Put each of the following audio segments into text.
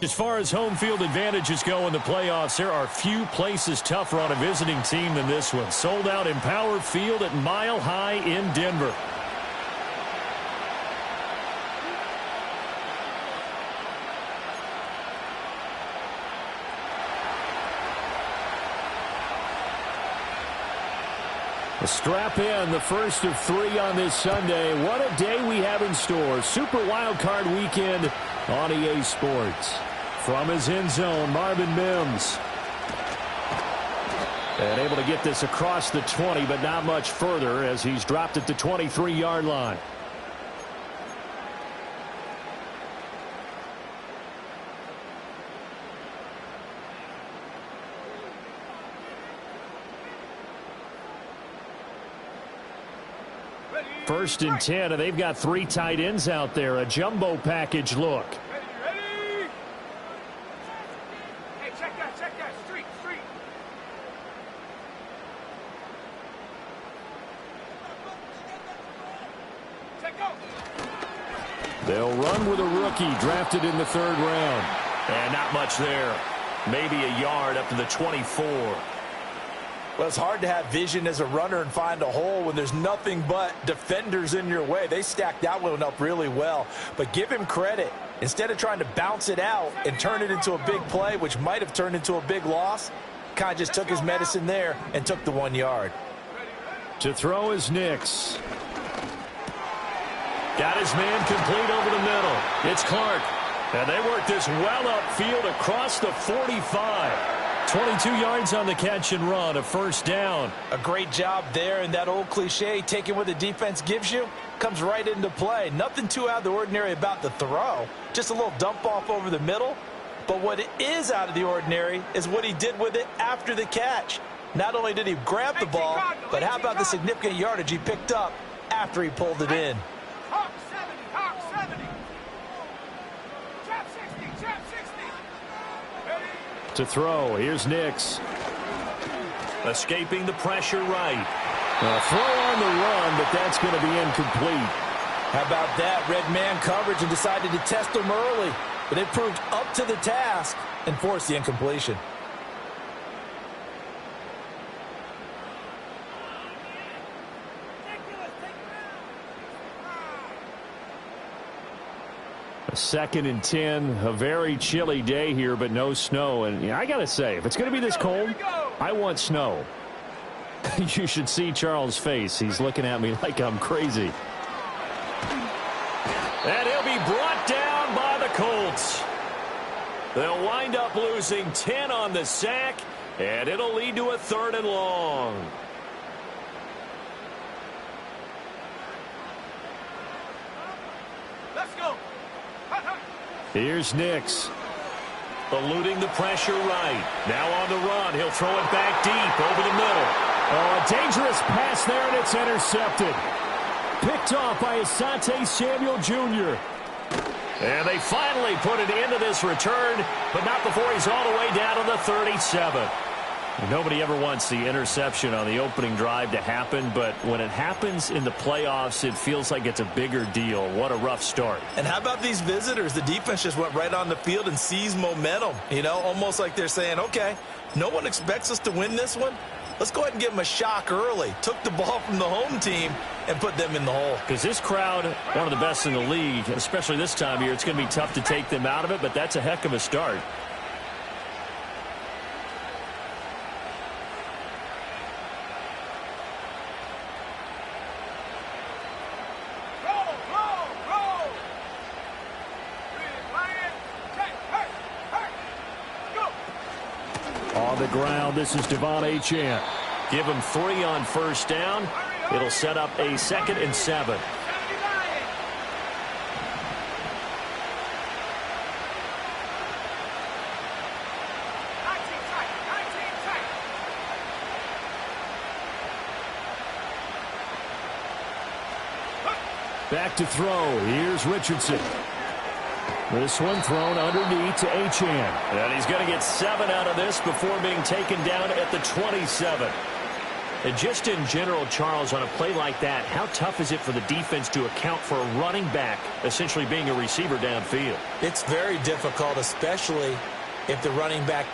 As far as home field advantages go in the playoffs, there are few places tougher on a visiting team than this one. Sold out in Power Field at Mile High in Denver. Strap in the first of 3 on this Sunday. What a day we have in store. Super Wildcard weekend on EA Sports. From his end zone, Marvin Mims. And able to get this across the 20, but not much further as he's dropped at the 23-yard line. First and 10, and they've got 3 tight ends out there. A jumbo package look. Ready? Hey, check that. Street. Check out. They'll run with a rookie drafted in the 3rd round. And not much there. Maybe a yard up to the 24. Well, it's hard to have vision as a runner and find a hole when there's nothing but defenders in your way. They stacked that one up really well. But give him credit. Instead of trying to bounce it out and turn it into a big play, which might have turned into a big loss, kind of just took his medicine there and took the 1 yard. To throw is Nix. Got his man complete over the middle. It's Clark. And they work this well upfield across the 45. 22 yards on the catch and run, a first down. A great job there, and that old cliche, taking what the defense gives you, comes right into play. Nothing too out of the ordinary about the throw. Just a little dump off over the middle. But what is out of the ordinary is what he did with it after the catch. Not only did he grab the ball, but how about the significant yardage he picked up after he pulled it in. Hawk 70. Trap 60. Ready? To throw, here's Nix. Escaping the pressure right. A throw on the run, but that's going to be incomplete. How about that? Red man coverage and decided to test him early. But it proved up to the task and forced the incompletion. A 2nd and 10, a very chilly day here, but no snow. And I got to say, if it's going to be this cold, I want snow. You should see Charles' face. He's looking at me like I'm crazy. And he'll be brought down by the Colts. They'll wind up losing 10 on the sack, and it'll lead to a 3rd and long. Let's go. Here's Nix. Eluding the pressure right. Now on the run. He'll throw it back deep over the middle. Oh, a dangerous pass there, and it's intercepted. Picked off by Asante Samuel Jr. And they finally put it into this return, but not before he's all the way down to the 37. Nobody ever wants the interception on the opening drive to happen, but when it happens in the playoffs, it feels like it's a bigger deal. What a rough start. And how about these visitors? The defense just went right on the field and seized momentum. You know, almost like they're saying, okay, no one expects us to win this one. Let's go ahead and give them a shock early. Took the ball from the home team and put them in the hole. Because this crowd, one of the best in the league, especially this time of year, it's going to be tough to take them out of it, but that's a heck of a start. On the ground, this is Devon Achane. Give him 3 on first down. It'll set up a 2nd and 7. Back to throw. Here's Richardson. This one thrown underneath to Achane. And he's going to get 7 out of this before being taken down at the 27. And just in general, Charles, on a play like that, how tough is it for the defense to account for a running back essentially being a receiver downfield? It's very difficult, especially if the running back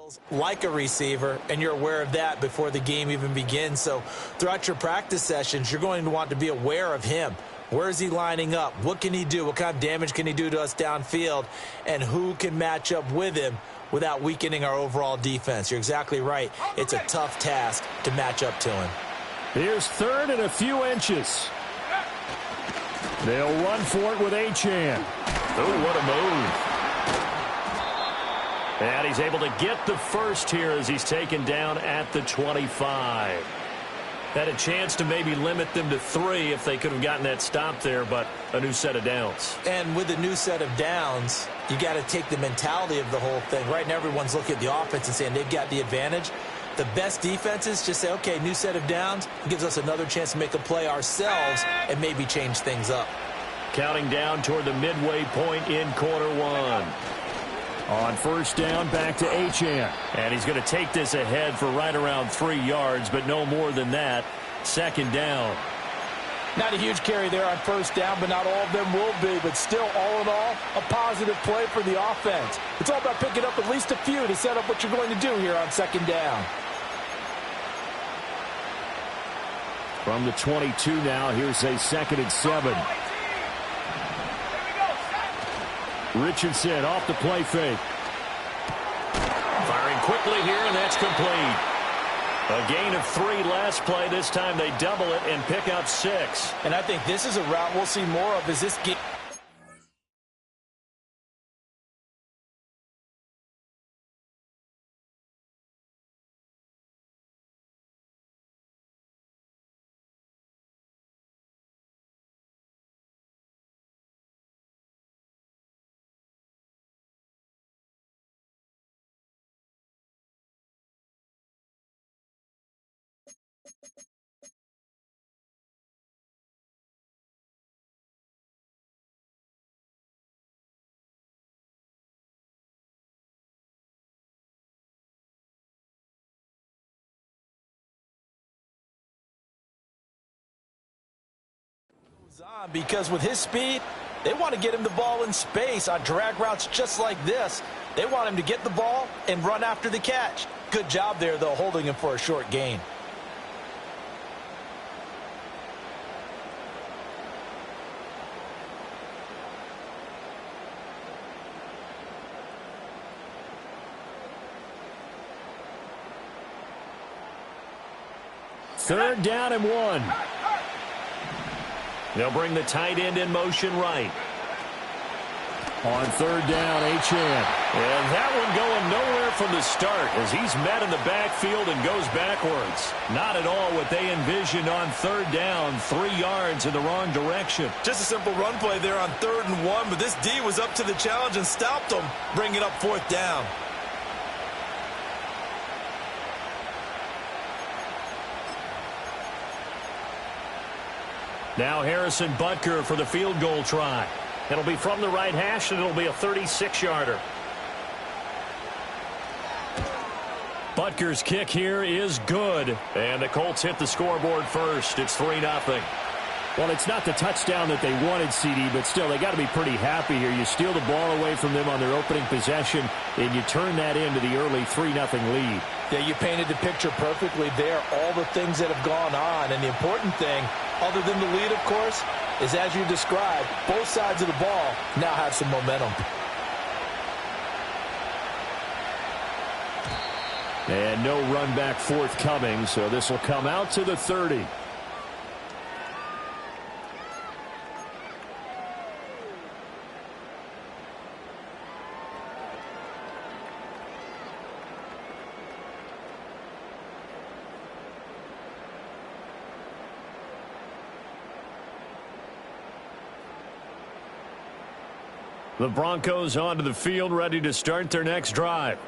skills like a receiver, and you're aware of that before the game even begins. So throughout your practice sessions, you're going to want to be aware of him. Where is he lining up? What can he do? What kind of damage can he do to us downfield? And who can match up with him without weakening our overall defense? You're exactly right. It's a tough task to match up to him. Here's third and a few inches. They'll run for it with Achane. Oh, what a move. And he's able to get the first here as he's taken down at the 25. Had a chance to maybe limit them to 3 if they could have gotten that stop there, but a new set of downs. And with a new set of downs, you got to take the mentality of the whole thing. Right now, everyone's looking at the offense and saying they've got the advantage. The best defenses just say, okay, new set of downs. It gives us another chance to make a play ourselves and maybe change things up. Counting down toward the midway point in quarter one. On first down, back to Achane. And he's going to take this ahead for right around 3 yards, but no more than that. Second down. Not a huge carry there on first down, but not all of them will be. But still, all in all, a positive play for the offense. It's all about picking up at least a few to set up what you're going to do here on second down. From the 22 now, here's a 2nd and 7. Richardson off the play fake. Firing quickly here, and that's complete. A gain of 3 last play. This time they double it and pick up 6. And I think this is a route we'll see more of as this game. On because with his speed, they want to get him the ball in space on drag routes just like this. They want him to get the ball and run after the catch. Good job there, though, holding him for a short gain. Third down and 1. They'll bring the tight end in motion right. On third down, Achane. And that one going nowhere from the start as he's met in the backfield and goes backwards. Not at all what they envisioned on third down. 3 yards in the wrong direction. Just a simple run play there on 3rd and 1, but this D was up to the challenge and stopped them, bringing up 4th down. Now Harrison Butker for the field goal try. It'll be from the right hash, and it'll be a 36-yarder. Butker's kick here is good. And the Colts hit the scoreboard first. It's 3-0. Well, it's not the touchdown that they wanted, CD, but still, they got to be pretty happy here. You steal the ball away from them on their opening possession, and you turn that into the early 3-0 lead. Yeah, you painted the picture perfectly there, all the things that have gone on. And the important thing, other than the lead, of course, is as you described, both sides of the ball now have some momentum. And no run back forthcoming, so this will come out to the 30. The Broncos onto the field, ready to start their next drive.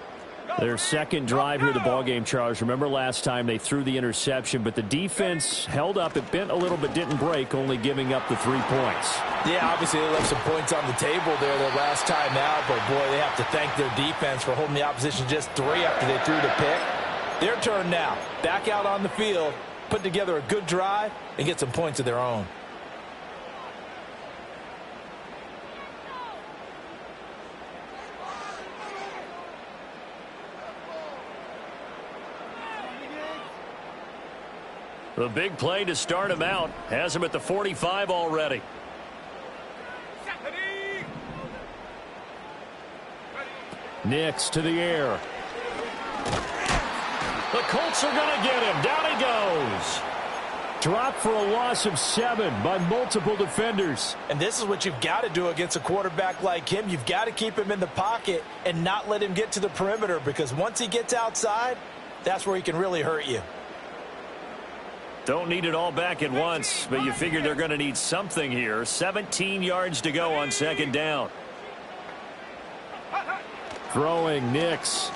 Their second drive here of the ballgame, Charles. Remember last time they threw the interception, but the defense held up. It bent a little but didn't break, only giving up the 3 points. Yeah, obviously they left some points on the table there their last time out, but boy, they have to thank their defense for holding the opposition just 3 after they threw the pick. Their turn now. Back out on the field, put together a good drive, and get some points of their own. The big play to start him out has him at the 45 already. Nix to the air. The Colts are going to get him. Down he goes. Dropped for a loss of 7 by multiple defenders. And this is what you've got to do against a quarterback like him. You've got to keep him in the pocket and not let him get to the perimeter, because once he gets outside, that's where he can really hurt you. Don't need it all back at once, but you figure they're going to need something here. 17 yards to go on second down. Throwing Nix.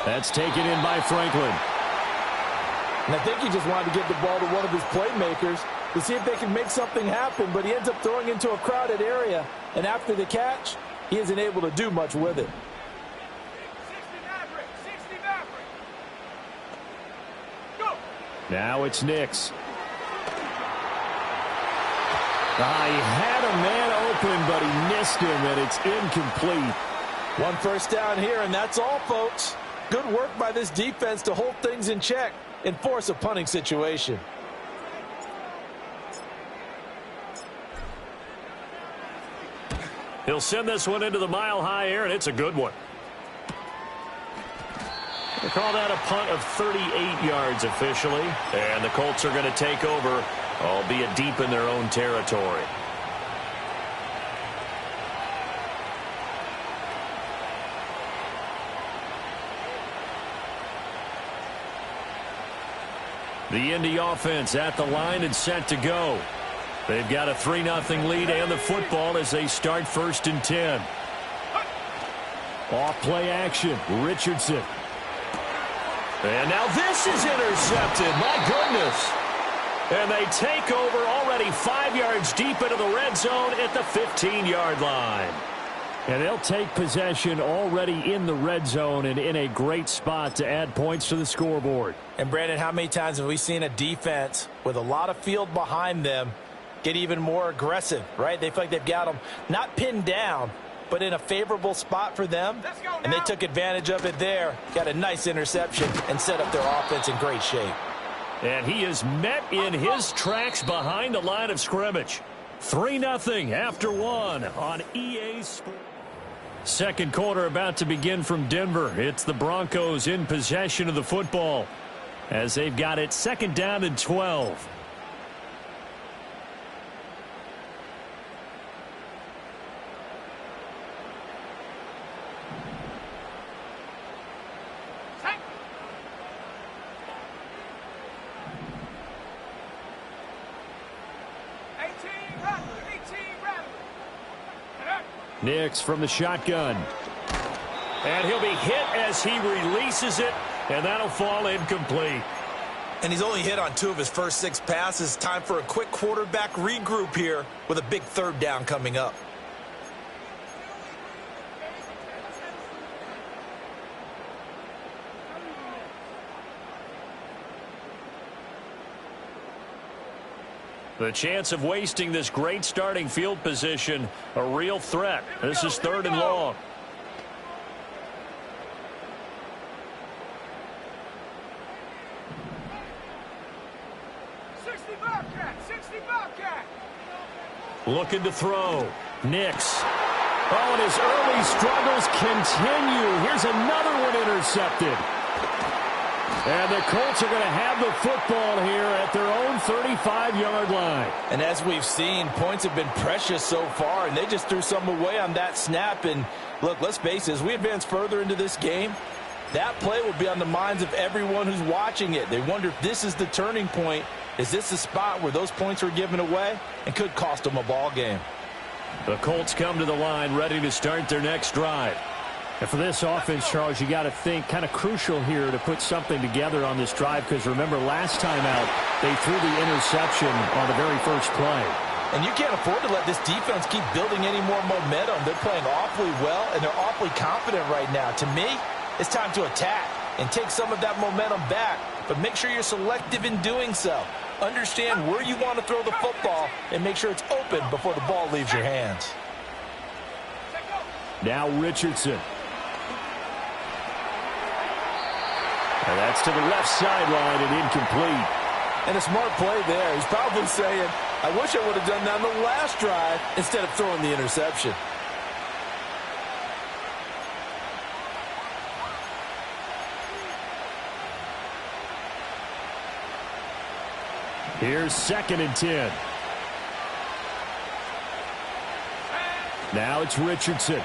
That's taken in by Franklin. And I think he just wanted to get the ball to one of his playmakers to see if they can make something happen, but he ends up throwing into a crowded area. And after the catch, he isn't able to do much with it. Now it's Nix. He had a man open, but he missed him, and it's incomplete. 1 first down here, and that's all, folks. Good work by this defense to hold things in check and force a punting situation. He'll send this one into the mile-high air, and it's a good one. They call that a punt of 38 yards officially, and the Colts are going to take over, albeit deep in their own territory. The Indy offense at the line and set to go. They've got a 3-0 lead and the football as they start 1st and 10. Off play action, Richardson. And now this is intercepted. My goodness. And they take over already 5 yards deep into the red zone at the 15-yard line. And they'll take possession already in the red zone and in a great spot to add points to the scoreboard. And, Brandon, how many times have we seen a defense with a lot of field behind them get even more aggressive, right? They feel like they've got them not pinned down, but in a favorable spot for them, and they took advantage of it there. Got a nice interception and set up their offense in great shape. And he is met in his tracks behind the line of scrimmage. 3-0 after 1 on EA Sports. Second quarter about to begin from Denver. It's the Broncos in possession of the football as they've got it 2nd down and 12. Nix from the shotgun. And he'll be hit as he releases it, and that'll fall incomplete. And he's only hit on 2 of his first 6 passes. Time for a quick quarterback regroup here with a big 3rd down coming up. The chance of wasting this great starting field position, a real threat. This is 3rd and long. Looking to throw. Nix. Oh, and his early struggles continue. Here's another one intercepted. And the Colts are going to have the football here at their own 35-yard line. And as we've seen, points have been precious so far, and they just threw some away on that snap. And look, let's face it, as we advance further into this game, that play will be on the minds of everyone who's watching it. They wonder if this is the turning point. Is this the spot where those points are given away and could cost them a ball game? The Colts come to the line ready to start their next drive. And for this offense, Charles, you got to think kind of crucial here to put something together on this drive, because remember last time out they threw the interception on the very first play. And you can't afford to let this defense keep building any more momentum. They're playing awfully well, and they're awfully confident right now. To me, it's time to attack and take some of that momentum back, but make sure you're selective in doing so. Understand where you want to throw the football and make sure it's open before the ball leaves your hands. Now Richardson. And that's to the left sideline and incomplete. And a smart play there. He's probably saying, I wish I would have done that on the last drive instead of throwing the interception. Here's 2nd and 10. Now it's Richardson.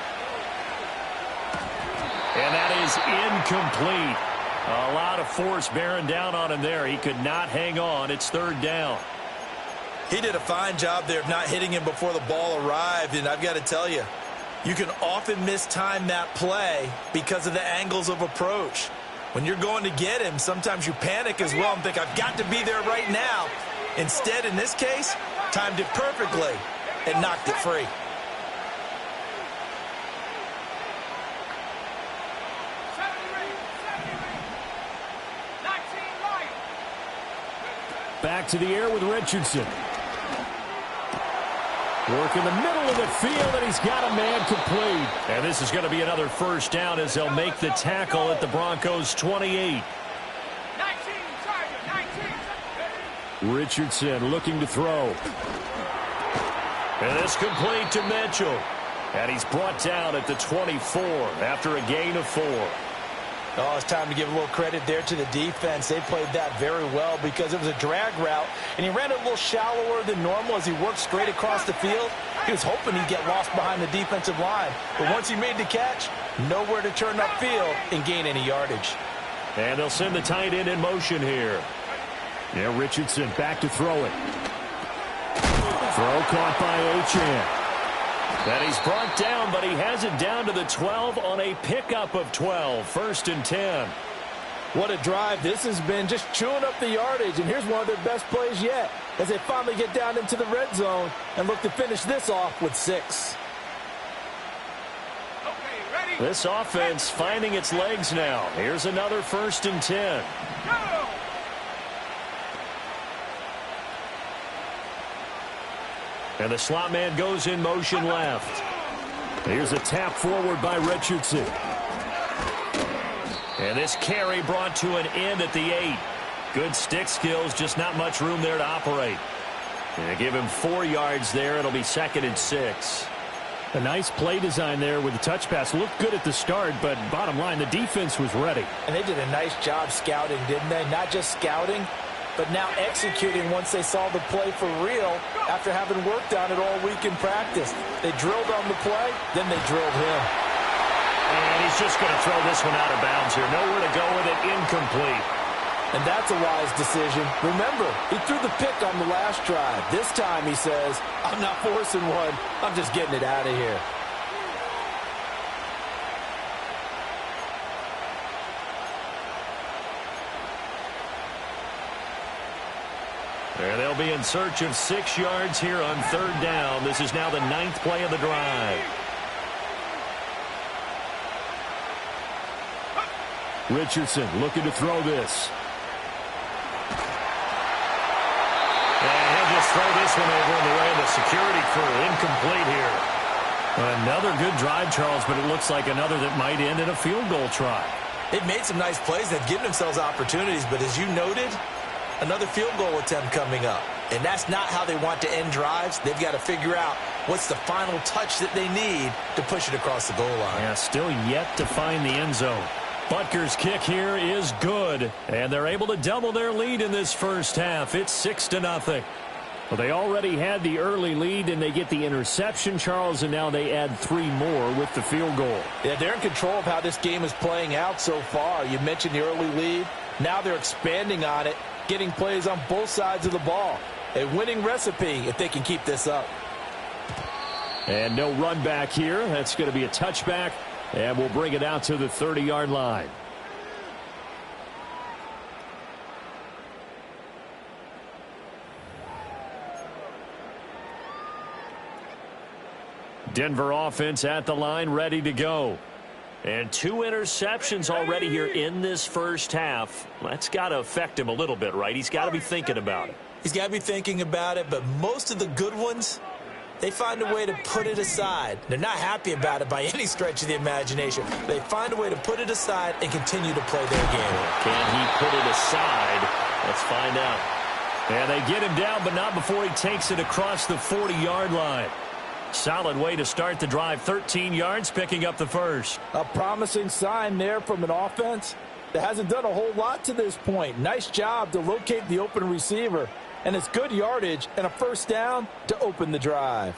And that is incomplete. A lot of force bearing down on him there. He could not hang on. It's 3rd down. He did a fine job there of not hitting him before the ball arrived. And I've got to tell you, you can often mistime that play because of the angles of approach. When you're going to get him, sometimes you panic as well and think, I've got to be there right now. Instead, in this case, timed it perfectly and knocked it free. Back to the air with Richardson. Work in the middle of the field, and he's got a man complete. And this is going to be another 1st down as they'll make the tackle at the Broncos' 28. 19. Richardson looking to throw. And it's complete to Mitchell. And he's brought down at the 24 after a gain of 4. Oh, it's time to give a little credit there to the defense. They played that very well because it was a drag route, and he ran it a little shallower than normal as he worked straight across the field. He was hoping he'd get lost behind the defensive line, but once he made the catch, nowhere to turn upfield and gain any yardage. And they'll send the tight end in motion here. Yeah, Richardson back to throw it. Throw caught by Achane. And he's brought down, but he has it down to the 12 on a pickup of 12. 1st and 10. What a drive this has been, just chewing up the yardage. And here's one of their best plays yet as they finally get down into the red zone and look to finish this off with 6. Okay, ready? This offense finding its legs now. Here's another 1st and 10. Go! And the slot man goes in motion left. Here's a tap forward by Richardson. And this carry brought to an end at the 8. Good stick skills, just not much room there to operate. And give him 4 yards there. It'll be 2nd and 6. A nice play design there with the touch pass. Looked good at the start, but bottom line, the defense was ready. And they did a nice job scouting, didn't they? Not just scouting, but now executing once they saw the play for real after having worked on it all week in practice. They drilled on the play, then they drilled him. And he's just going to throw this one out of bounds here. Nowhere to go with it. Incomplete. And that's a wise decision. Remember, he threw the pick on the last drive. This time he says, I'm not forcing one. I'm just getting it out of here. And they'll be in search of 6 yards here on 3rd down. This is now the 9th play of the drive. Richardson looking to throw this. And he'll just throw this one over in the way of the security crew. Incomplete here. Another good drive, Charles, but it looks like another that might end in a field goal try. They've made some nice plays. They've given themselves opportunities, but as you noted, another field goal attempt coming up. And that's not how they want to end drives. They've got to figure out what's the final touch that they need to push it across the goal line. Yeah, still yet to find the end zone. Butker's kick here is good, and they're able to double their lead in this first half. It's 6-0. Well, they already had the early lead, and they get the interception, Charles, and now they add 3 more with the field goal. Yeah, they're in control of how this game is playing out so far. You mentioned the early lead. Now they're expanding on it, getting plays on both sides of the ball. A winning recipe if they can keep this up. And no run back here. That's going to be a touchback, and we'll bring it out to the 30-yard line. Denver offense at the line, ready to go. And 2 interceptions already here in this first half. That's got to affect him a little bit, right? He's got to be thinking about it. He's got to be thinking about it, but most of the good ones, they find a way to put it aside. They're not happy about it by any stretch of the imagination. They find a way to put it aside and continue to play their game. Can he put it aside? Let's find out. And they get him down, but not before he takes it across the 40-yard line. Solid way to start the drive. 13 yards, picking up the first. A promising sign there from an offense that hasn't done a whole lot to this point. Nice job to locate the open receiver. And it's good yardage and a first down to open the drive.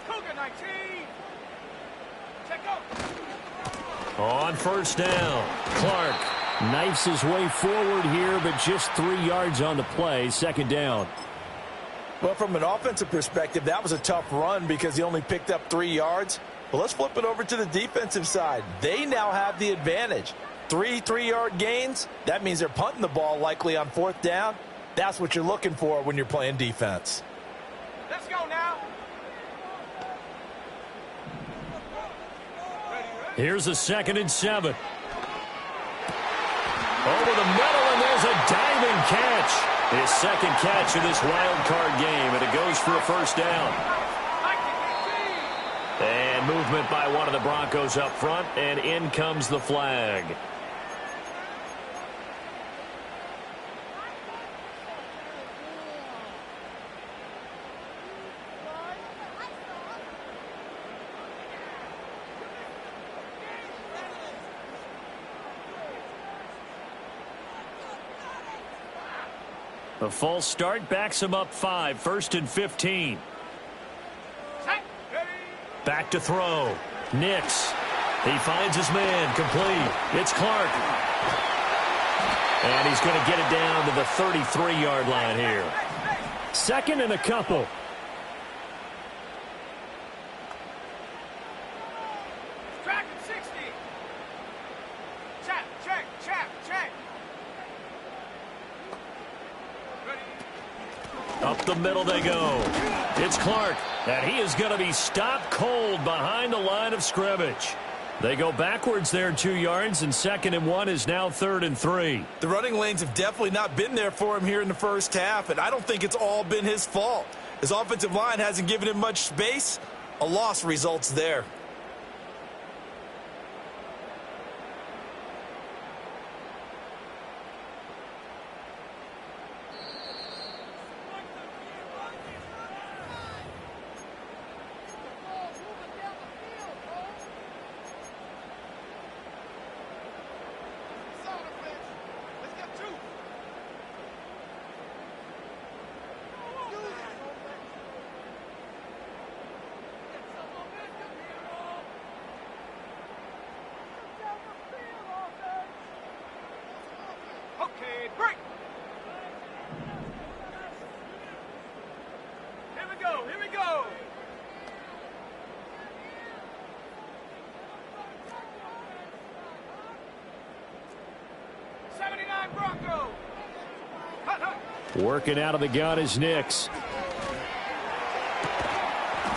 Cougar 19. Check out. On first down, Clark knifes his way forward here, but just 3 yards on the play. Second down. Well, from an offensive perspective, that was a tough run because he only picked up 3 yards. But let's flip it over to the defensive side. They now have the advantage. 3 3-yard gains. That means they're punting the ball likely on 4th down. That's what you're looking for when you're playing defense. Let's go now. Here's a 2nd and 7. Over the middle, and there's a diving catch. His second catch of this wild card game, and it goes for a first down. And movement by one of the Broncos up front, and in comes the flag. The false start backs him up 5. 1st and 15. Back to throw. Nix. He finds his man. Complete. It's Clark. And he's going to get it down to the 33-yard line here. 2nd and a couple. Track 60. Check. Up the middle they go. It's Clark, and he is going to be stopped cold behind the line of scrimmage. They go backwards there 2 yards, and 2nd and 1 is now 3rd and 3. The running lanes have definitely not been there for him here in the first half, and I don't think it's all been his fault. His offensive line hasn't given him much space. A loss results there. Okay, break. Here we go. 79 Broncos. Working out of the gun is Nix.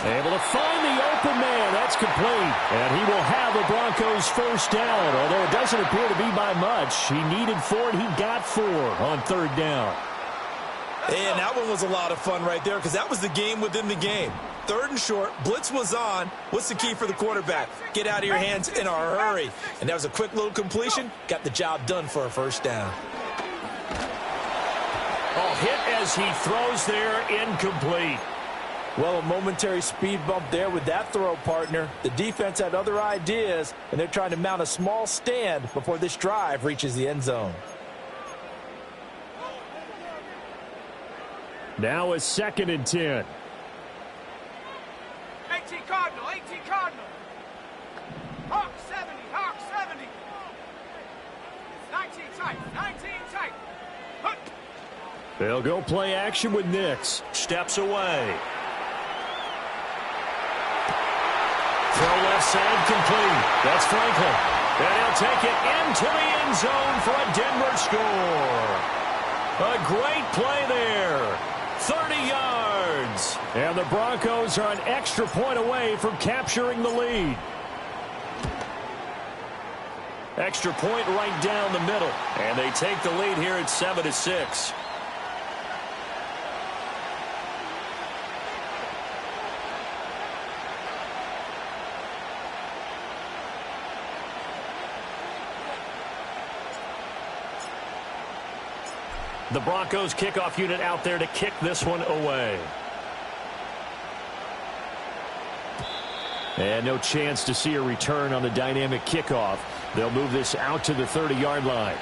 Able to find the open man. That's complete. And he will have the Broncos first down, although it doesn't appear to be by much. He needed 4, and he got 4 on 3rd down. And that one was a lot of fun right there because that was the game within the game. 3rd and short. Blitz was on. What's the key for the quarterback? Get out of your hands in a hurry. And that was a quick little completion. Got the job done for a first down. Oh, hit as he throws there, incomplete. Well, a momentary speed bump there with that throw, partner. The defense had other ideas, and they're trying to mount a small stand before this drive reaches the end zone. Now a 2nd and 10. 18 Cardinal, 18 Cardinal. Hawk 70, Hawk 70. 19 tight, 19 tight. Hook. They'll go play action with Nix. Steps away. Throw left side complete. That's Franklin. And he'll take it into the end zone for a Denver score. A great play there. 30 yards. And the Broncos are an extra point away from capturing the lead. Extra point right down the middle. And they take the lead here at 7-6. The Broncos kickoff unit out there to kick this one away. And no chance to see a return on the dynamic kickoff. They'll move this out to the 30-yard line.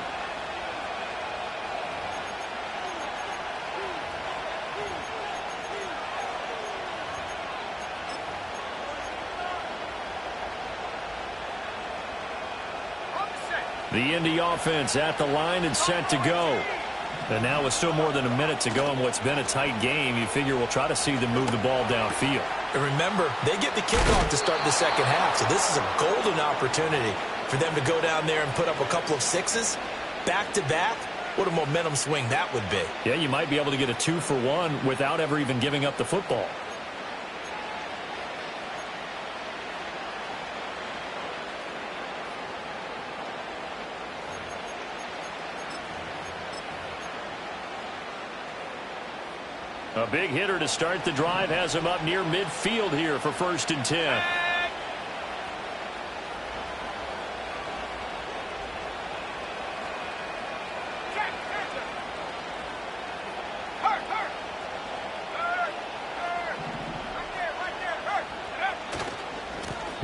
The Indy offense at the line and set to go. And now with still more than a minute to go in what's been a tight game, you figure we'll try to see them move the ball downfield. And remember, they get the kickoff to start the second half, so this is a golden opportunity for them to go down there and put up a couple of 6s back-to-back. What a momentum swing that would be. Yeah, you might be able to get a 2-for-1 without ever even giving up the football. A big hitter to start the drive has him up near midfield here for 1st and 10.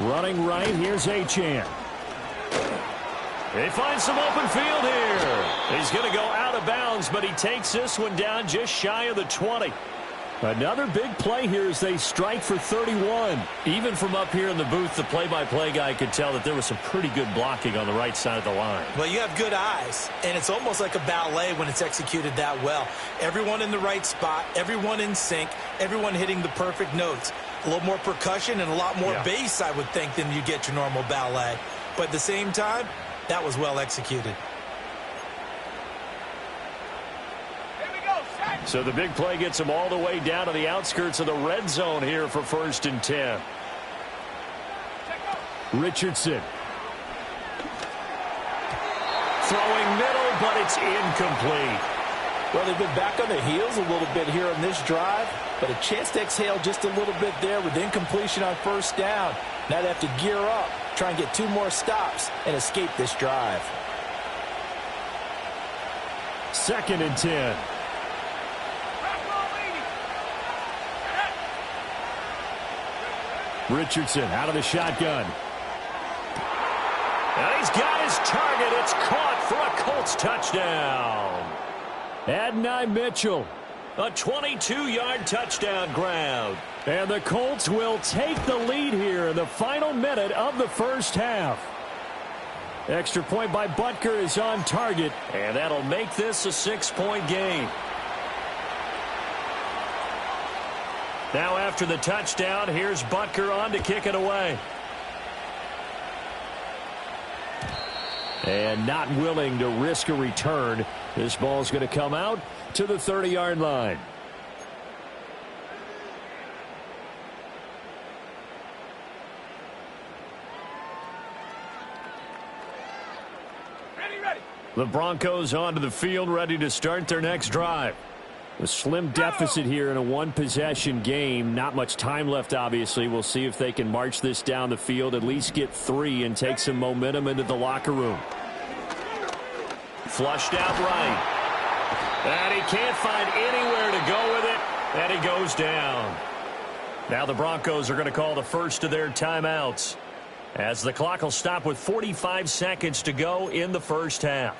Running right, here's Achane. They find some open field here. He's going to go out of bounds, but he takes this one down just shy of the 20. Another big play here as they strike for 31. Even from up here in the booth, the play-by-play guy could tell that there was some pretty good blocking on the right side of the line. Well, you have good eyes, and it's almost like a ballet when it's executed that well. Everyone in the right spot, everyone in sync, everyone hitting the perfect notes. A little more percussion and a lot more bass, I would think, than you get your normal ballet. But at the same time, that was well executed. So the big play gets him all the way down to the outskirts of the red zone here for 1st and 10. Richardson. Throwing middle, but it's incomplete. Well, they've been back on their heels a little bit here on this drive, but a chance to exhale just a little bit there with incompletion on 1st down. Now they have to gear up, try and get 2 more stops, and escape this drive. 2nd and 10. Richardson out of the shotgun. And he's got his target. It's caught for a Colts touchdown. Adonai Mitchell. A 22-yard touchdown ground. And the Colts will take the lead here in the final minute of the first half. Extra point by Butker is on target. And that'll make this a 6-point game. Now after the touchdown, here's Butker on to kick it away. And not willing to risk a return. This ball's going to come out to the 30-yard line. Ready, ready. The Broncos onto the field, ready to start their next drive. A slim deficit here in a one-possession game. Not much time left, obviously. We'll see if they can march this down the field, at least get 3 and take some momentum into the locker room. Flushed out right. And he can't find anywhere to go with it, and he goes down. Now the Broncos are going to call the first of their timeouts, as the clock will stop with 45 seconds to go in the first half.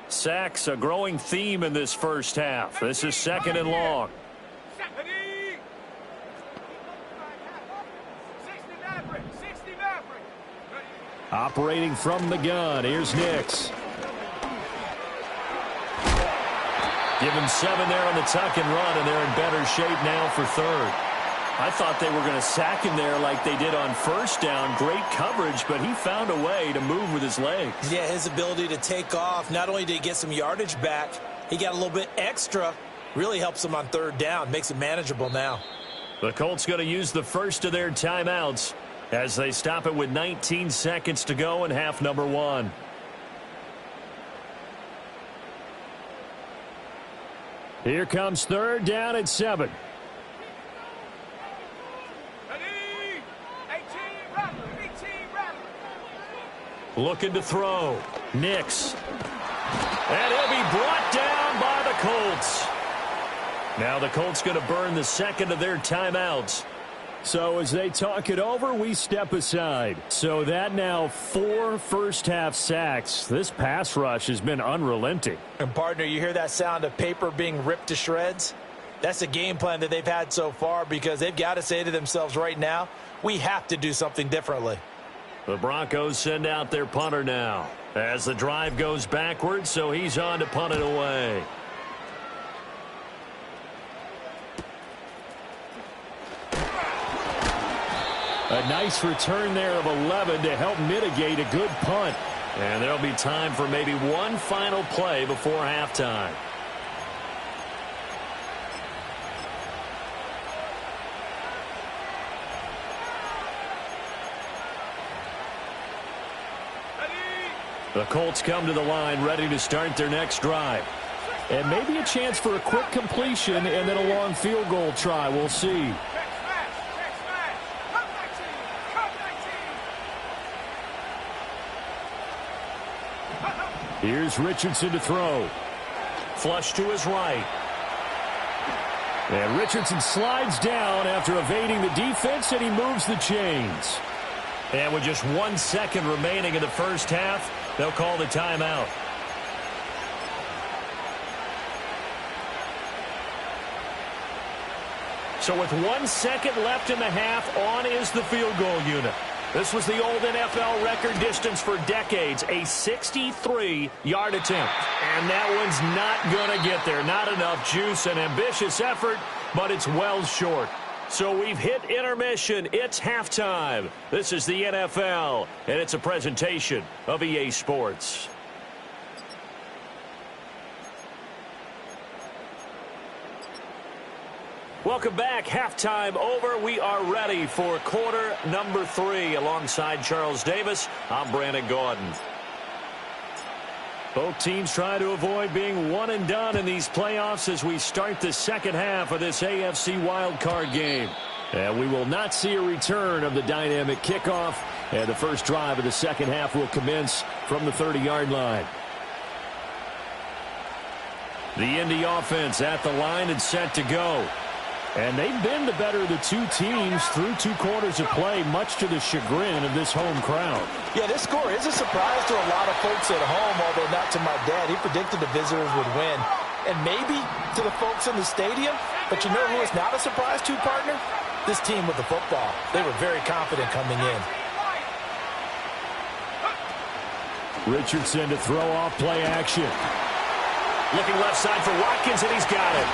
Sacks, a growing theme in this first half. This is 2nd and long. Operating from the gun, here's Nix. Give him 7 there on the tuck and run, and they're in better shape now for 3rd. I thought they were going to sack him there like they did on first down. Great coverage, but he found a way to move with his legs. Yeah, his ability to take off. Not only did he get some yardage back, he got a little bit extra. Really helps him on 3rd down. Makes it manageable now. The Colts going to use the first of their timeouts as they stop it with 19 seconds to go in half number 1. Here comes 3rd down at 7. Looking to throw. Nix. And he'll be brought down by the Colts. Now the Colts going to burn the 2nd of their timeouts. So as they talk it over, we step aside. So that now 4 first-half sacks. This pass rush has been unrelenting. And, partner, you hear that sound of paper being ripped to shreds? That's a game plan that they've had so far, because they've got to say to themselves right now, we have to do something differently. The Broncos send out their punter now as the drive goes backwards, so he's on to punt it away. A nice return there of 11 to help mitigate a good punt. And there'll be time for maybe one final play before halftime. The Colts come to the line ready to start their next drive. And maybe a chance for a quick completion and then a long field goal try. We'll see. Here's Richardson to throw. Flush to his right. And Richardson slides down after evading the defense, and he moves the chains. And with just 1 second remaining in the first half, they'll call the timeout. So with 1 second left in the half, on is the field goal unit. This was the old NFL record distance for decades, a 63-yard attempt. And that one's not going to get there. Not enough juice, an ambitious effort, but it's well short. So we've hit intermission. It's halftime. This is the NFL, and it's a presentation of EA Sports. Welcome back. Halftime over. We are ready for quarter number 3. Alongside Charles Davis, I'm Brandon Gordon. Both teams try to avoid being one and done in these playoffs as we start the second half of this AFC Wildcard game. And we will not see a return of the dynamic kickoff. And the first drive of the second half will commence from the 30-yard line. The Indy offense at the line and set to go. And they've been the better of the two teams through 2 quarters of play, much to the chagrin of this home crowd. Yeah, this score is a surprise to a lot of folks at home, although not to my dad. He predicted the visitors would win. And maybe to the folks in the stadium. But you know who is not a surprise to, partner? This team with the football. They were very confident coming in. Richardson to throw off play action. Looking left side for Watkins, and he's got it.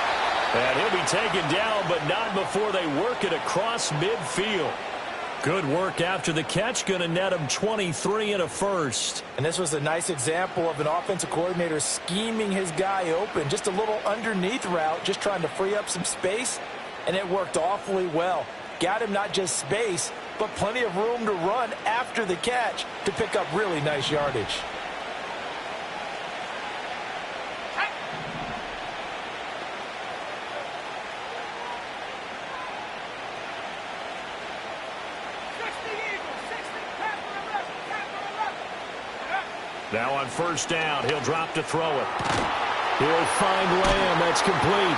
And he'll be taken down, but not before they work it across midfield. Good work after the catch. Going to net him 23 and a first. And this was a nice example of an offensive coordinator scheming his guy open. Just a little underneath route, just trying to free up some space, and it worked awfully well. Got him not just space, but plenty of room to run after the catch to pick up really nice yardage. Now on first down, he'll drop to throw it. He'll find Lamb. That's complete.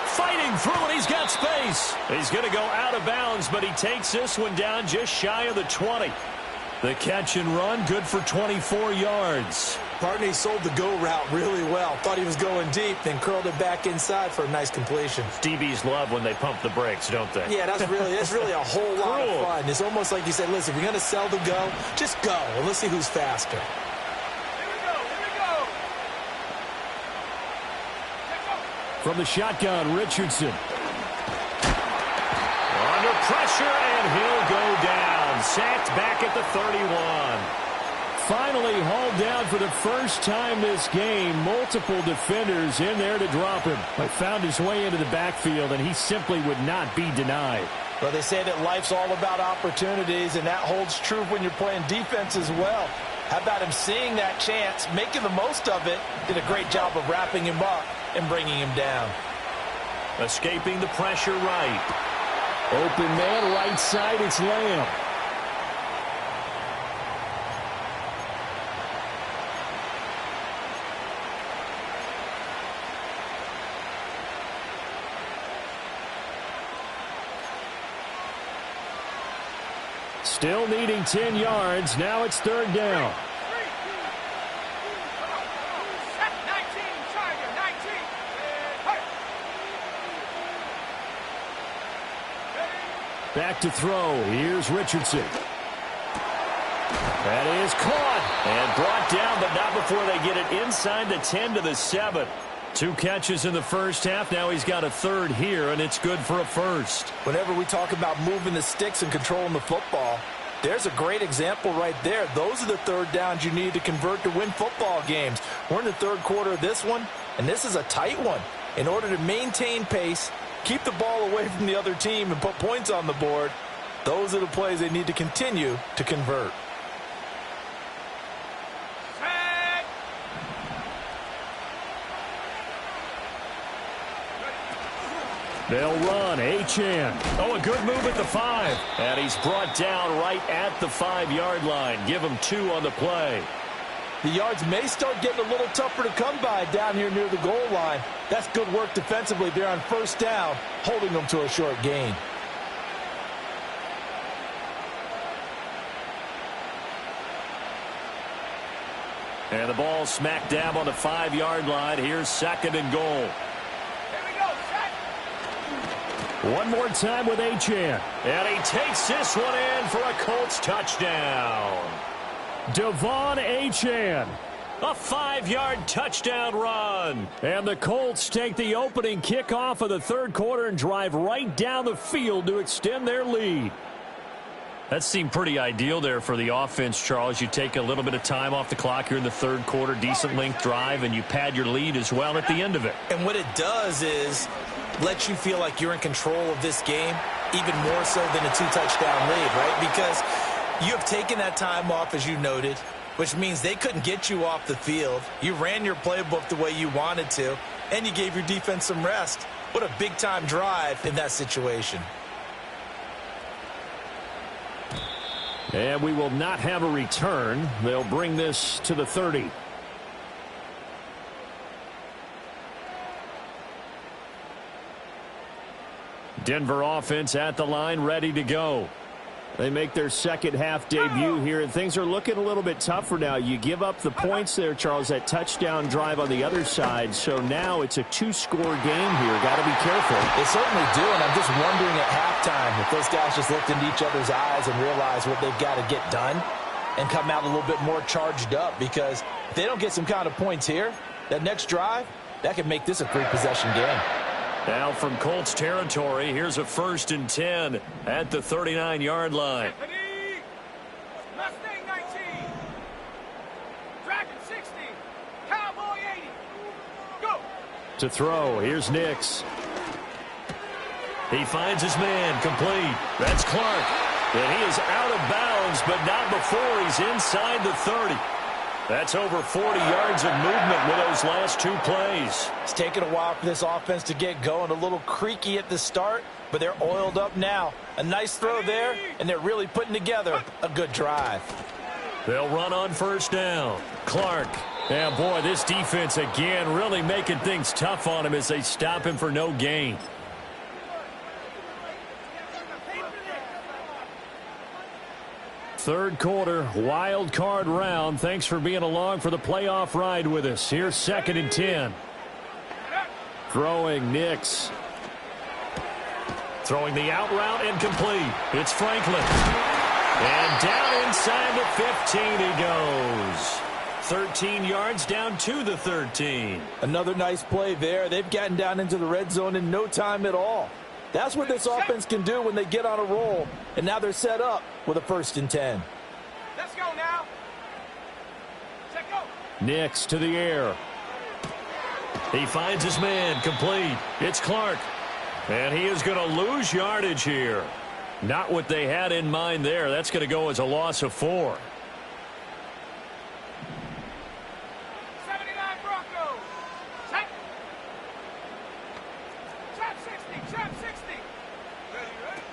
Fighting through it. He's got space. He's going to go out of bounds, but he takes this one down just shy of the 20. The catch and run, good for 24 yards. Partney sold the go route really well. Thought he was going deep, then curled it back inside for a nice completion. DBs love when they pump the brakes, don't they? Yeah, that's really a whole lot of fun. It's almost like you said, listen, if you're going to sell the go, just go, and let's see who's faster. Here we go. From the shotgun, Richardson. Under pressure, and he'll go down. Sacked back at the 31. Finally hauled down for the first time this game. Multiple defenders in there to drop him. But found his way into the backfield, and he simply would not be denied. Well, they say that life's all about opportunities, and that holds true when you're playing defense as well. How about him seeing that chance, making the most of it, did a great job of wrapping him up and bringing him down. Escaping the pressure right. Open man, right side, it's Lamb. Still needing 10 yards. Now it's third down. Set 19, Tiger, 19. Hey. Back to throw. Here's Richardson. That is caught and brought down, but not before they get it inside the 10 to the 7. 2 catches in the first half. Now he's got a third here, and it's good for a first. Whenever we talk about moving the sticks and controlling the football, there's a great example right there. Those are the third downs you need to convert to win football games. We're in the third quarter of this one, and this is a tight one. In order to maintain pace, keep the ball away from the other team, and put points on the board, those are the plays they need to continue to convert. They'll run. Achane. Oh, a good move at the 5. And he's brought down right at the 5-yard line. Give him 2 on the play. The yards may start getting a little tougher to come by down here near the goal line. That's good work defensively there on first down, holding them to a short gain. And the ball smack dab on the 5-yard line. Here's second and goal. One more time with Achane. And he takes this one in for a Colts touchdown. Devon Achane. A 5-yard touchdown run. And the Colts take the opening kickoff of the third quarter and drive right down the field to extend their lead. That seemed pretty ideal there for the offense, Charles. You take a little bit of time off the clock here in the third quarter, decent length drive, and you pad your lead as well at the end of it. And what it does is let you feel like you're in control of this game, even more so than a 2-touchdown lead, right? Because you have taken that time off, as you noted, which means they couldn't get you off the field. You ran your playbook the way you wanted to, and you gave your defense some rest. What a big-time drive in that situation. And we will not have a return. They'll bring this to the 30. Denver offense at the line, ready to go. They make their second half debut here, and things are looking a little bit tougher now. You give up the points there, Charles, that touchdown drive on the other side. So now it's a 2-score game here. Got to be careful. They certainly do, and I'm just wondering at halftime if those guys just looked into each other's eyes and realized what they've got to get done and come out a little bit more charged up, because if they don't get some kind of points here, that next drive, that could make this a 3-possession game. Now from Colts territory, here's a 1st and 10 at the 39-yard line. Mustang 19. Dragon 60. Cowboy 80. Go. To throw, here's Nix. He finds his man, complete. That's Clark. And he is out of bounds, but not before he's inside the 30. That's over 40 yards of movement with those last 2 plays. It's taken a while for this offense to get going. A little creaky at the start, but they're oiled up now. A nice throw there, and they're really putting together a good drive. They'll run on 1st down. Clark. Yeah, boy, this defense again really making things tough on him as they stop him for no gain. Third quarter, wild card round. Thanks for being along for the playoff ride with us. Here's 2nd and 10. Throwing, Nix. Throwing the out route, incomplete. It's Franklin. And down inside the 15 he goes. 13 yards down to the 13. Another nice play there. They've gotten down into the red zone in no time at all. That's what this offense can do when they get on a roll. And now they're set up with a 1st and 10. Let's go now. Set go. Nix to the air. He finds his man, complete. It's Clark. And he is going to lose yardage here. Not what they had in mind there. That's going to go as a loss of 4. 79 Broncos. Set. Sz5. Sz5.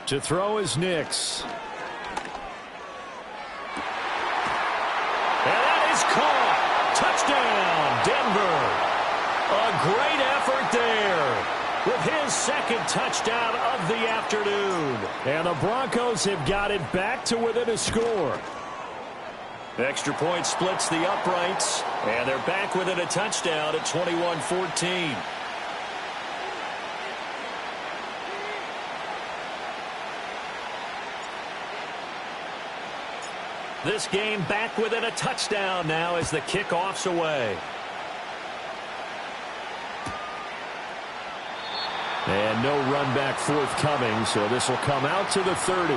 To throw is Nix. And that is caught. Touchdown, Denver. A great effort there with his 2nd touchdown of the afternoon. And the Broncos have got it back to within a score. Extra point splits the uprights, and they're back within a touchdown at 21-14. This game back within a touchdown now as the kickoff's away. And no run back forthcoming, so this will come out to the 30.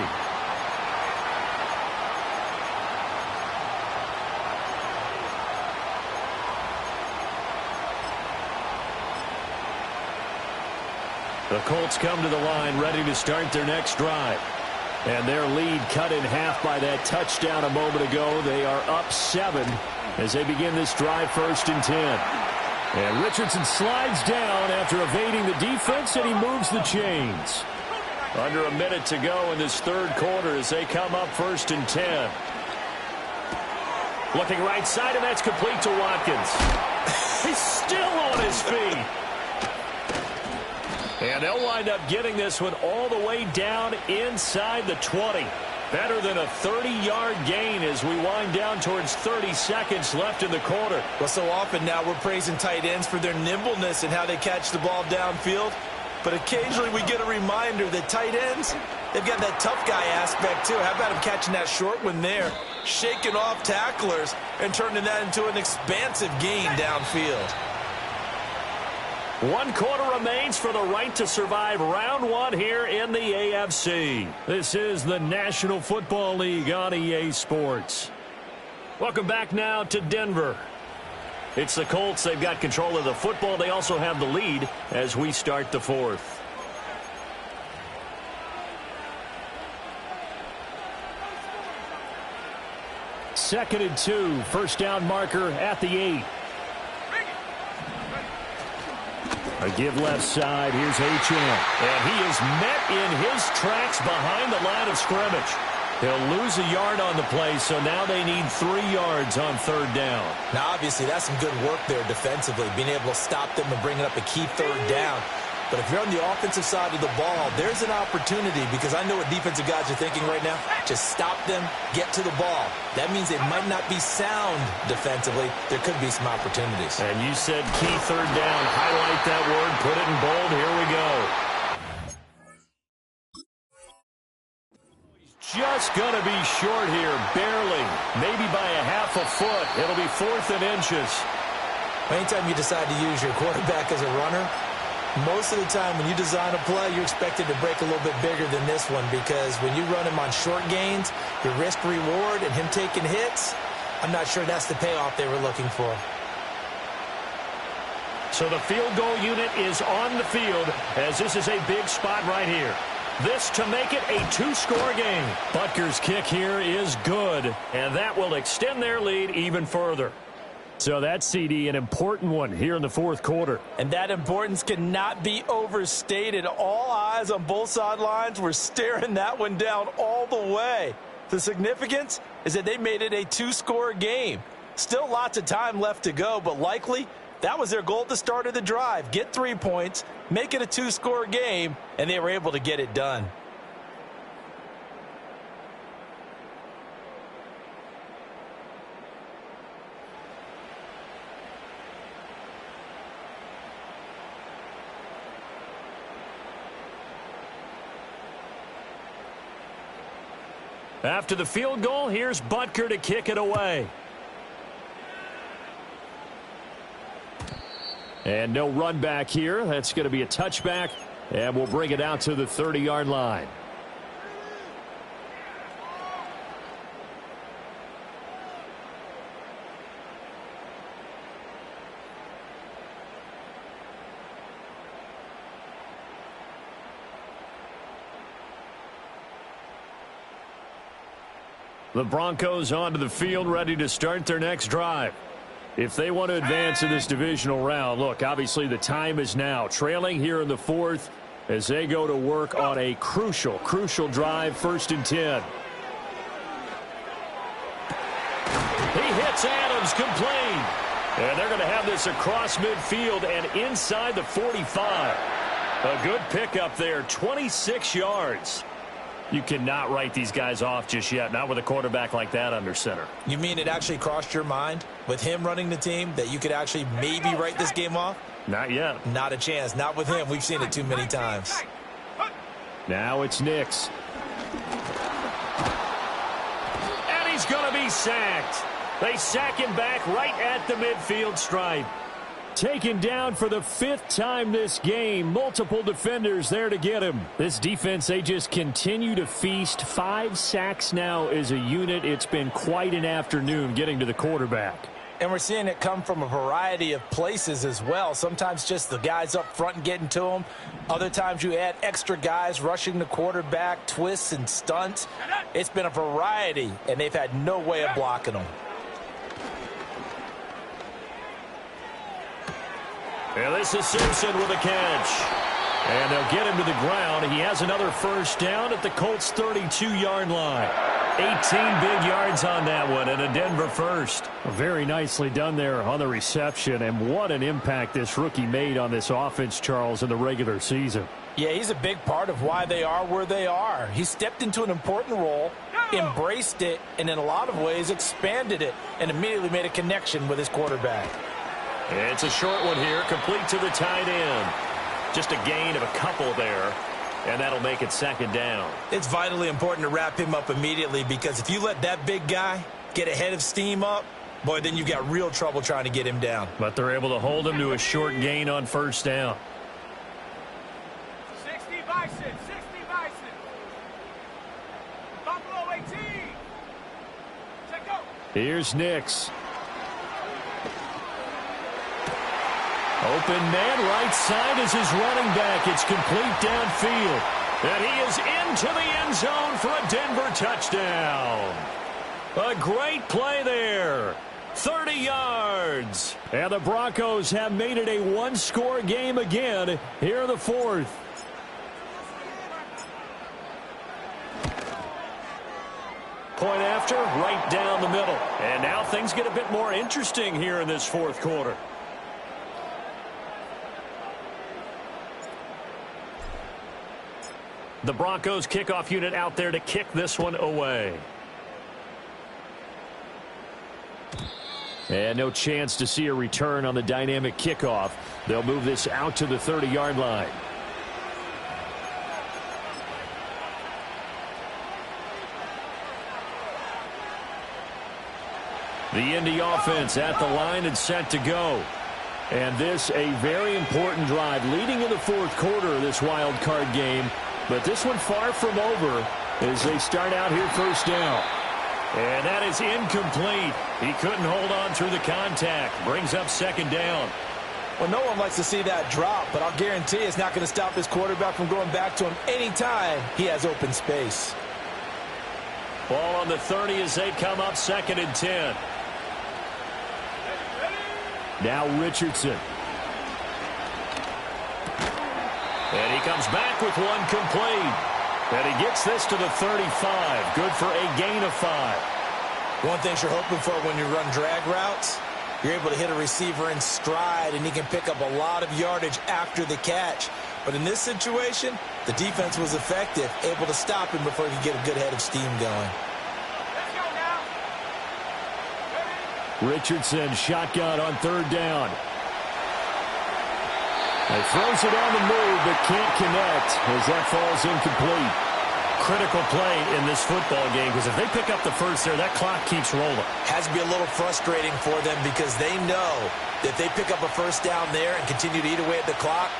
The Colts come to the line ready to start their next drive. And their lead cut in half by that touchdown a moment ago. They are up 7 as they begin this drive 1st and 10. And Richardson slides down after evading the defense, and he moves the chains. Under a minute to go in this 3rd quarter as they come up 1st and 10. Looking right side, and that's complete to Watkins. He's still on his feet. And they'll wind up getting this one all the way down inside the 20. Better than a 30-yard gain as we wind down towards 30 seconds left in the quarter. Well, so often now we're praising tight ends for their nimbleness and how they catch the ball downfield. But occasionally we get a reminder that tight ends, they've got that tough guy aspect too. How about him catching that short one there, shaking off tacklers, and turning that into an expansive gain downfield. 1 quarter remains for the right to survive round 1 here in the AFC. This is the National Football League on EA Sports. Welcome back now to Denver. It's the Colts. They've got control of the football. They also have the lead as we start the 4th. Second and 2. 1st down marker at the 8. A give left side. Here's H.M. And he is met in his tracks behind the line of scrimmage. He'll lose a yard on the play, so now they need 3 yards on 3rd down. Now, obviously, that's some good work there defensively, being able to stop them and bringing up a key 3rd down. But if you're on the offensive side of the ball, there's an opportunity, because I know what defensive guys are thinking right now. Just stop them, get to the ball. That means they might not be sound defensively. There could be some opportunities. And you said key 3rd down. Highlight that word. Put it in bold. Here we go. Just going to be short here, barely. Maybe by a half a foot. It'll be 4th and inches. Anytime you decide to use your quarterback as a runner, Most of the time when you design a play, you're expected to break a little bit bigger than this one because when you run him on short gains, your risk-reward and him taking hits, I'm not sure that's the payoff they were looking for. So the field goal unit is on the field as this is a big spot right here. This to make it a 2-score game. Butker's kick here is good, And that will extend their lead even further. so that's, CD, an important one here in the fourth quarter. And that importance cannot be overstated. All eyes on both sidelines were staring that one down all the way. The significance is that they made it a 2-score game. Still lots of time left to go, but likely that was their goal at the start of the drive. Get 3 points, make it a 2-score game, and they were able to get it done. After the field goal, here's Butker to kick it away. And no run back here. That's going to be a touchback, and we'll bring it out to the 30-yard line. The Broncos onto the field, ready to start their next drive. If they want to advance in this divisional round, look, obviously the time is now. Trailing here in the fourth as they go to work on a crucial drive, 1st and 10. He hits Adams, complete. And they're going to have this across midfield and inside the 45. A good pickup there, 26 yards. You cannot write these guys off just yet, not with a quarterback like that under center. You mean it actually crossed your mind with him running the team that you could actually maybe write this game off? Not yet. Not a chance. Not with him. We've seen it too many times. Now it's Nix. And he's going to be sacked. They sack him back right at the midfield stripe. Taken down for the 5th time this game. Multiple defenders there to get him. This defense, they just continue to feast. 5 sacks now as a unit. It's been quite an afternoon getting to the quarterback. And we're seeing it come from a variety of places as well. Sometimes just the guys up front and getting to them. Other times you add extra guys rushing the quarterback, twists and stunts. It's been a variety, and they've had no way of blocking them. And this is Simpson with a catch. And they'll get him to the ground. He has another first down at the Colts' 32-yard line. 18 big yards on that one and a Denver first. Very nicely done there on the reception. And what an impact this rookie made on this offense, Charles, in the regular season. Yeah, he's a big part of why they are where they are. He stepped into an important role, embraced it, and in a lot of ways expanded it, and immediately made a connection with his quarterback. It's a short one here, complete to the tight end. Just a gain of a couple there, and that'll make it 2nd down. It's vitally important to wrap him up immediately because if you let that big guy get ahead of steam up, boy, then you've got real trouble trying to get him down. But they're able to hold him to a short gain on 1st down. 60 Bison, 60 Bison. Buffalo 18. Check go. Here's Nix. Open man, right side is his running back. It's complete downfield. And he is into the end zone for a Denver touchdown. A great play there. 30 yards. And the Broncos have made it a 1-score game again here in the 4th. Point after, right down the middle. And now things get a bit more interesting here in this 4th quarter. The Broncos kickoff unit out there to kick this one away. And no chance to see a return on the dynamic kickoff. They'll move this out to the 30-yard line. The Indy offense at the line and set to go. And this a very important drive leading in the fourth quarter of this wild card game. But this one far from over as they start out here first down. And that is incomplete. He couldn't hold on through the contact. Brings up second down. Well, no one likes to see that drop, but I'll guarantee it's not going to stop his quarterback from going back to him anytime he has open space. Ball on the 30 as they come up second and 10. Now Richardson. And he comes back with one complete. And he gets this to the 35. Good for a gain of 5. One thing you're hoping for when you run drag routes, you're able to hit a receiver in stride, and he can pick up a lot of yardage after the catch. But in this situation, the defense was effective, able to stop him before he could get a good head of steam going. Let's go now. Richardson shotgun on third down. He throws it on the move but can't connect as that falls incomplete. Critical play in this football game because if they pick up the first there, that clock keeps rolling. Has to be a little frustrating for them because they know that if they pick up a first down there and continue to eat away at the clock,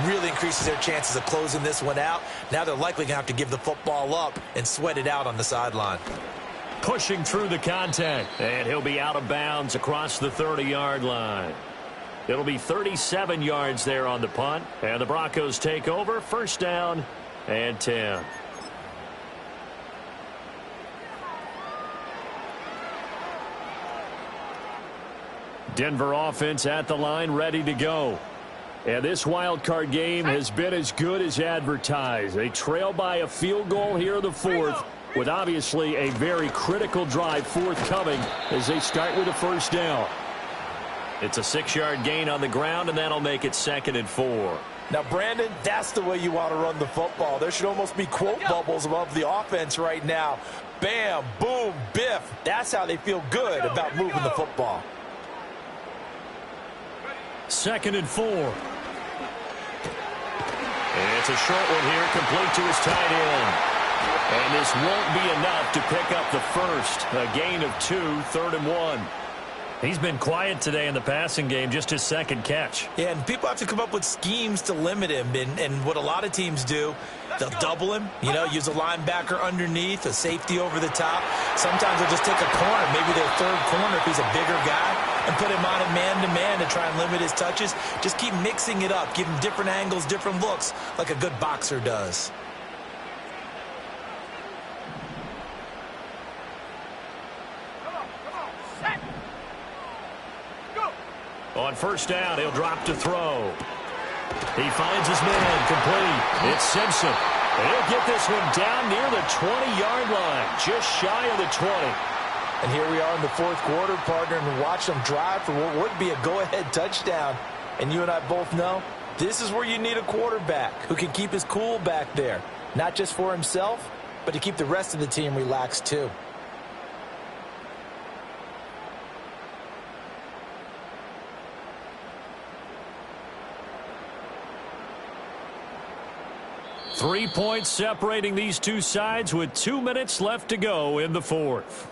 really increases their chances of closing this one out. Now they're likely going to have to give the football up and sweat it out on the sideline. Pushing through the contact, and he'll be out of bounds across the 30-yard line. It'll be 37 yards there on the punt, and the Broncos take over, first down and 10. Denver offense at the line, ready to go. And this wild card game has been as good as advertised. They trail by a field goal here in the fourth, with obviously a very critical drive forthcoming as they start with a first down. It's a 6-yard gain on the ground, and that'll make it 2nd and 4. Now, Brandon, that's the way you want to run the football. There should almost be quote bubbles above the offense right now. Bam, boom, biff. That's how they feel good about moving the football. 2nd and 4. And it's a short one here, complete to his tight end. And this won't be enough to pick up the first. A gain of 2, 3rd and 1. He's been quiet today in the passing game, just his second catch. Yeah, and people have to come up with schemes to limit him. And what a lot of teams do, they'll double him, use a linebacker underneath, a safety over the top. Sometimes they'll just take a corner, maybe their third corner if he's a bigger guy, and put him on a man-to-man to try and limit his touches. Just keep mixing it up, give him different angles, different looks, like a good boxer does. On first down, he'll drop to throw. He finds his man complete. It's Simpson. And he'll get this one down near the 20-yard line, just shy of the 20. And here we are in the fourth quarter, partner, and watch them drive for what would be a go-ahead touchdown. And you and I both know this is where you need a quarterback who can keep his cool back there, not just for himself, but to keep the rest of the team relaxed too. Three points separating these two sides with 2 minutes left to go in the fourth.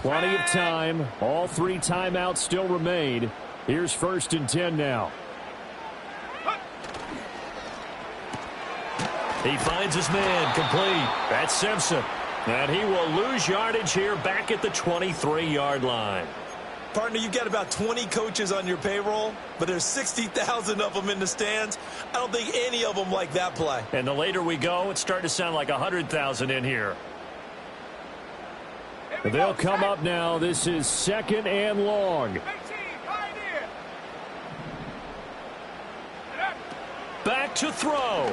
Plenty of time. All 3 timeouts still remain. Here's 1st and 10 now. He finds his man complete. That's Simpson. And he will lose yardage here back at the 23-yard line. Partner, you've got about 20 coaches on your payroll, but there's 60,000 of them in the stands. I don't think any of them like that play. And the later we go, it's starting to sound like 100,000 in here. They'll come up now. This is 2nd and long. Back to throw.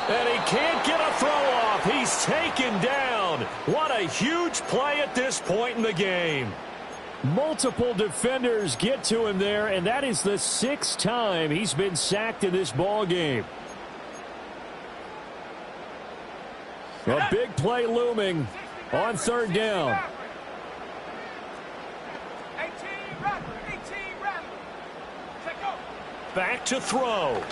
And he can't get a throw off. He's taken down. What a huge play at this point in the game. Multiple defenders get to him there, and that is the 6th time he's been sacked in this ball game. A big play looming on 3rd down. 18 Rattler. Check go. Back to throw.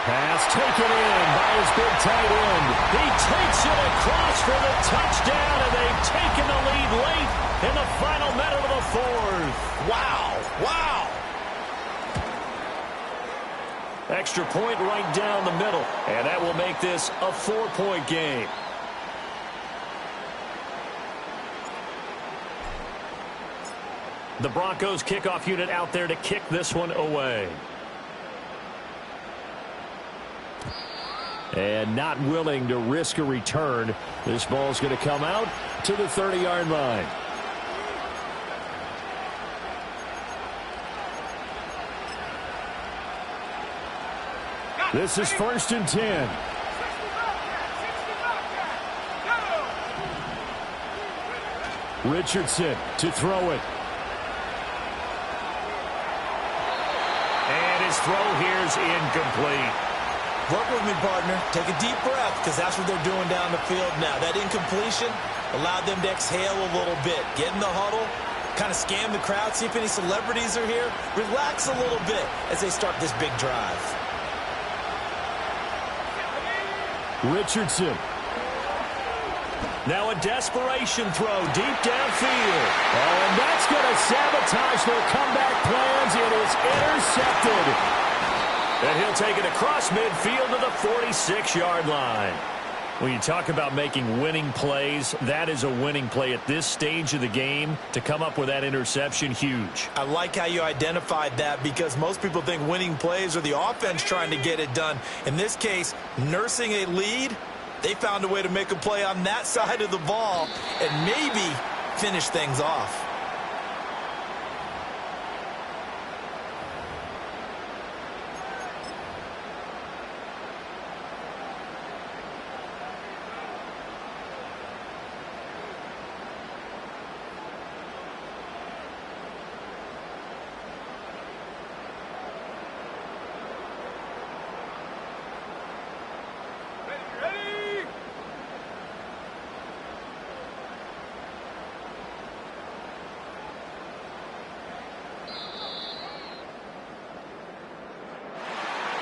Pass taken in by his big tight end. He takes it across for the touchdown, and they've taken the lead late in the final minute of the 4th. Wow. Extra point right down the middle, and that will make this a 4-point game. The Broncos kickoff unit out there to kick this one away. And not willing to risk a return. This ball's going to come out to the 30-yard line. This is 1st and 10. Richardson to throw it. And his throw here's incomplete. Work with me, partner. Take a deep breath, because that's what they're doing down the field now. That incompletion allowed them to exhale a little bit. Get in the huddle, kind of scan the crowd, see if any celebrities are here. Relax a little bit as they start this big drive. Richardson. Now a desperation throw deep downfield. Oh, and that's going to sabotage their comeback plans. It is intercepted. And he'll take it across midfield to the 46-yard line. When you talk about making winning plays, that is a winning play at this stage of the game. To come up with that interception, huge. I like how you identified that, because most people think winning plays are the offense trying to get it done. In this case, nursing a lead, they found a way to make a play on that side of the ball and maybe finish things off.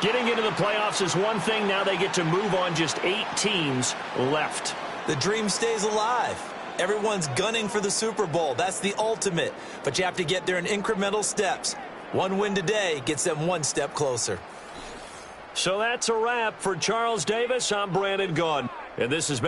Getting into the playoffs is one thing. Now they get to move on. Just 8 teams left. The dream stays alive. Everyone's gunning for the Super Bowl. That's the ultimate. But you have to get there in incremental steps. One win today gets them one step closer. So that's a wrap for Charles Davis. I'm Brandon Gaudin, and this has been